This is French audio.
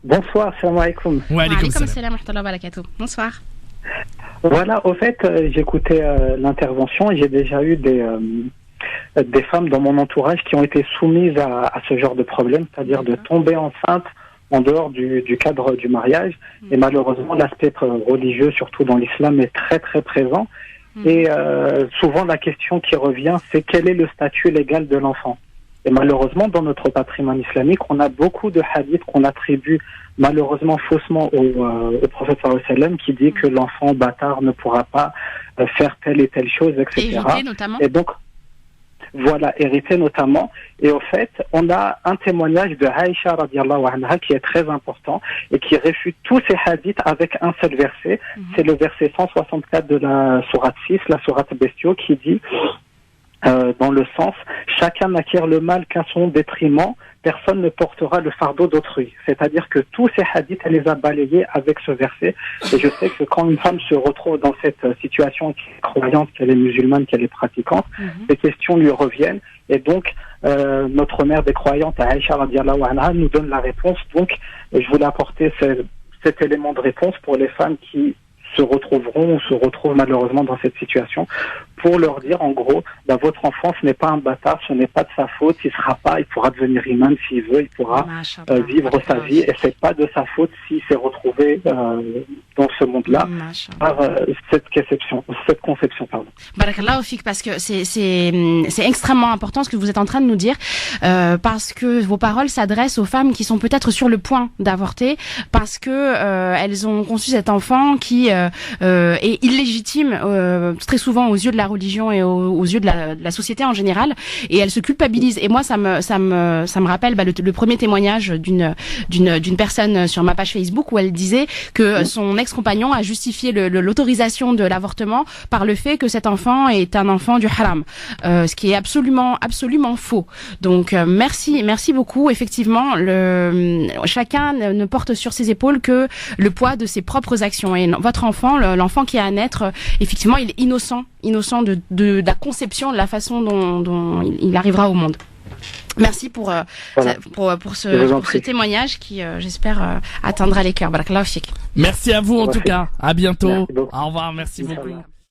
Bonsoir, salam alaikum. Wa alaykoum salam. Salam wa rahmatullahi wa barakatuh. Bonsoir. Voilà, au fait, j'écoutais l'intervention et j'ai déjà eu des femmes dans mon entourage qui ont été soumises à ce genre de problème, c'est-à-dire de tomber enceinte en dehors du cadre du mariage. Et malheureusement, l'aspect religieux, surtout dans l'islam, est très très présent. Et souvent, la question qui revient, c'est quel est le statut légal de l'enfant. Et malheureusement, dans notre patrimoine islamique, on a beaucoup de hadiths qu'on attribue malheureusement faussement au prophète sallallahu alayhi wa sallam, qui dit que l'enfant bâtard ne pourra pas faire telle et telle chose, etc. Hériter notamment. Et donc, voilà, hériter notamment. Et au fait, on a un témoignage de Aïcha radiallahu anha qui est très important et qui réfute tous ces hadiths avec un seul verset. C'est le verset 164 de la sourate 6, la sourate Bestiaux, qui dit dans le sens « Chacun n'acquiert le mal qu'à son détriment, personne ne portera le fardeau d'autrui ». C'est-à-dire que tous ces hadiths, elle les a balayés avec ce verset. Et je sais que quand une femme se retrouve dans cette situation, qu'elle est croyante, qu'elle est musulmane, qu'elle est pratiquante, ces questions lui reviennent. Et donc, notre mère des croyantes, Aïcha radiallahu anha, nous donne la réponse. Donc, je voulais apporter cet élément de réponse pour les femmes qui se retrouveront ou se retrouvent malheureusement dans cette situation, pour leur dire en gros, votre enfant ce n'est pas un bâtard, ce n'est pas de sa faute, il pourra devenir imam s'il veut, il pourra vivre sa vie, et c'est pas de sa faute s'il s'est retrouvé dans ce monde-là par cette conception. Barakallahu fik, parce que c'est extrêmement important ce que vous êtes en train de nous dire, parce que vos paroles s'adressent aux femmes qui sont peut-être sur le point d'avorter, parce que elles ont conçu cet enfant qui est illégitime très souvent aux yeux de la religion et aux yeux de la société en général, et elles se culpabilisent. Et moi ça me rappelle le premier témoignage d'une personne sur ma page Facebook, où elle disait que son ex-compagnon a justifié l'autorisation de l'avortement par le fait que cet enfant est un enfant du haram, ce qui est absolument faux. Donc merci beaucoup. Effectivement, chacun ne porte sur ses épaules que le poids de ses propres actions, et votre enfant, l'enfant qui est à naître, effectivement, il est innocent de la conception, de la façon dont il arrivera au monde. Merci pour ce témoignage qui, j'espère, atteindra les cœurs. Barakallahu fik. Merci à vous en tout cas. À bientôt. Au revoir. Merci beaucoup.